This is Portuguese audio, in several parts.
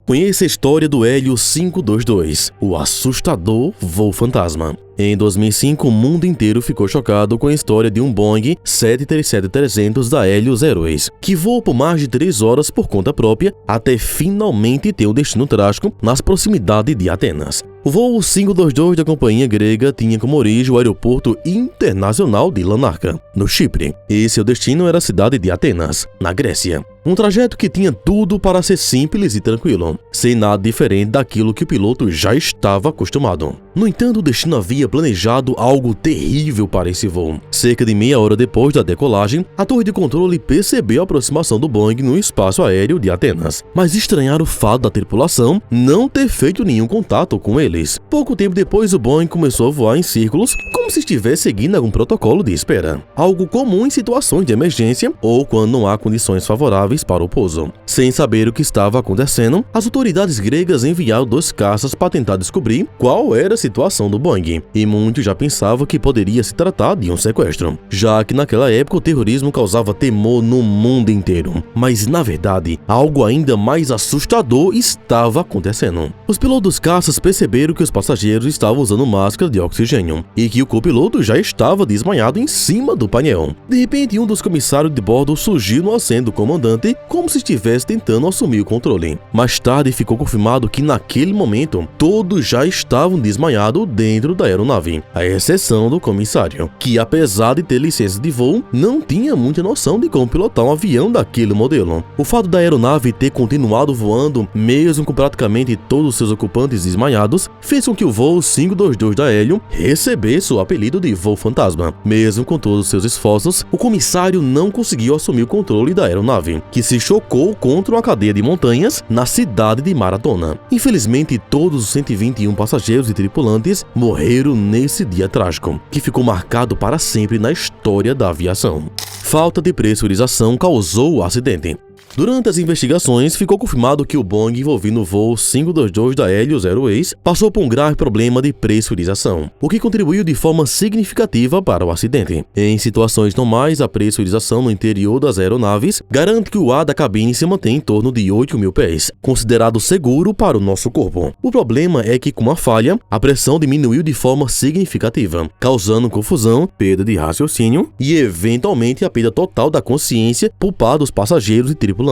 Conheça a história do Hélio 522, o assustador voo fantasma. Em 2005, o mundo inteiro ficou chocado com a história de um Boeing 737-300 da Helios Airways, que voou por mais de 3 horas por conta própria até finalmente ter um destino trágico nas proximidades de Atenas. O voo 522 da companhia grega tinha como origem o aeroporto internacional de Larnaca, no Chipre, e seu destino era a cidade de Atenas, na Grécia. Um trajeto que tinha tudo para ser simples e tranquilo, sem nada diferente daquilo que o piloto já estava acostumado. No entanto, o destino havia planejado algo terrível para esse voo. Cerca de meia hora depois da decolagem, a torre de controle percebeu a aproximação do Boeing no espaço aéreo de Atenas, mas estranharam o fato da tripulação não ter feito nenhum contato com eles. Pouco tempo depois, o Boeing começou a voar em círculos, como se estivesse seguindo algum protocolo de espera, algo comum em situações de emergência ou quando não há condições favoráveis para o pouso. Sem saber o que estava acontecendo, as autoridades gregas enviaram 2 caças para tentar descobrir qual era a situação do Boeing, e muitos já pensavam que poderia se tratar de um sequestro, já que naquela época o terrorismo causava temor no mundo inteiro. Mas na verdade, algo ainda mais assustador estava acontecendo. Os pilotos dos caças perceberam que os passageiros estavam usando máscara de oxigênio e que o copiloto já estava desmaiado em cima do painel. De repente, um dos comissários de bordo surgiu no assento do comandante como se estivesse tentando assumir o controle. Mais tarde ficou confirmado que naquele momento todos já estavam desmaiados dentro da aeronave, à exceção do comissário, que apesar de ter licença de voo, não tinha muita noção de como pilotar um avião daquele modelo. O fato da aeronave ter continuado voando, mesmo com praticamente todos os seus ocupantes desmaiados, fez com que o voo 522 da Hélio recebesse o apelido de voo fantasma. Mesmo com todos os seus esforços, o comissário não conseguiu assumir o controle da aeronave, que se chocou contra uma cadeia de montanhas na cidade de Maratona. Infelizmente, todos os 121 passageiros e tripulantes morreram nesse dia trágico, que ficou marcado para sempre na história da aviação. Falta de pressurização causou o acidente. Durante as investigações, ficou confirmado que o Boeing envolvido no voo 522 da Helios Airways passou por um grave problema de pressurização, o que contribuiu de forma significativa para o acidente. Em situações normais, a pressurização no interior das aeronaves garante que o ar da cabine se mantém em torno de 8.000 pés, considerado seguro para o nosso corpo. O problema é que, com a falha, a pressão diminuiu de forma significativa, causando confusão, perda de raciocínio e, eventualmente, a perda total da consciência por parte dos passageiros e tripulantes.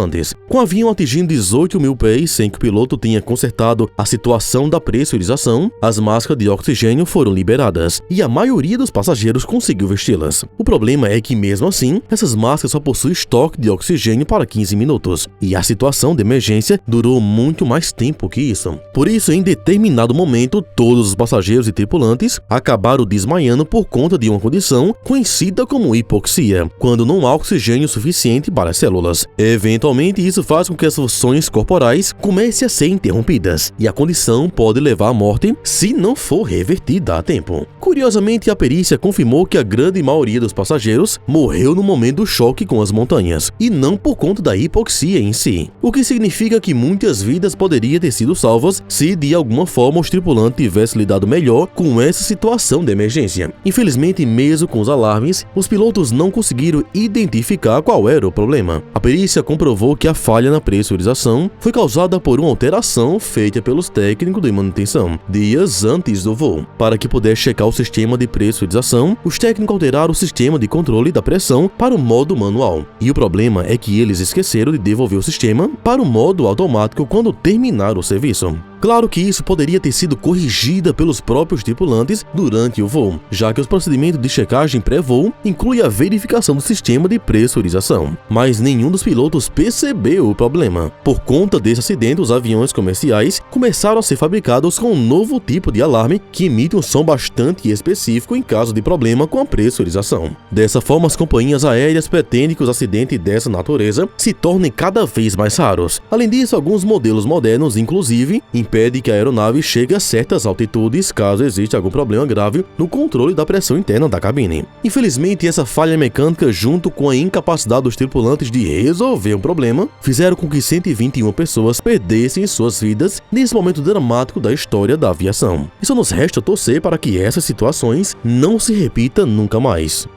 Com o avião atingindo 18.000 pés sem que o piloto tenha consertado a situação da pressurização, as máscaras de oxigênio foram liberadas e a maioria dos passageiros conseguiu vesti-las. O problema é que, mesmo assim, essas máscaras só possuem estoque de oxigênio para 15 minutos e a situação de emergência durou muito mais tempo que isso. Por isso, em determinado momento, todos os passageiros e tripulantes acabaram desmaiando por conta de uma condição conhecida como hipoxia, quando não há oxigênio suficiente para as células. Eventualmente, isso faz com que as funções corporais comecem a ser interrompidas, e a condição pode levar à morte se não for revertida a tempo. Curiosamente, a perícia confirmou que a grande maioria dos passageiros morreu no momento do choque com as montanhas, e não por conta da hipoxia em si, o que significa que muitas vidas poderiam ter sido salvas se de alguma forma os tripulantes tivessem lidado melhor com essa situação de emergência. Infelizmente, mesmo com os alarmes, os pilotos não conseguiram identificar qual era o problema. A perícia comprovou que a falha na pressurização foi causada por uma alteração feita pelos técnicos de manutenção dias antes do voo. Para que pudesse checar o sistema de pressurização, os técnicos alteraram o sistema de controle da pressão para o modo manual. E o problema é que eles esqueceram de devolver o sistema para o modo automático quando terminaram o serviço. Claro que isso poderia ter sido corrigido pelos próprios tripulantes durante o voo, já que os procedimentos de checagem pré-voo incluem a verificação do sistema de pressurização. Mas nenhum dos pilotos percebeu o problema. Por conta desse acidente, os aviões comerciais começaram a ser fabricados com um novo tipo de alarme que emite um som bastante específico em caso de problema com a pressurização. Dessa forma, as companhias aéreas pretendem que os acidentes dessa natureza se tornem cada vez mais raros. Além disso, alguns modelos modernos, inclusive, impede que a aeronave chegue a certas altitudes caso exista algum problema grave no controle da pressão interna da cabine. Infelizmente, essa falha mecânica, junto com a incapacidade dos tripulantes de resolver um problema, fizeram com que 121 pessoas perdessem suas vidas nesse momento dramático da história da aviação. E só nos resta torcer para que essas situações não se repitam nunca mais.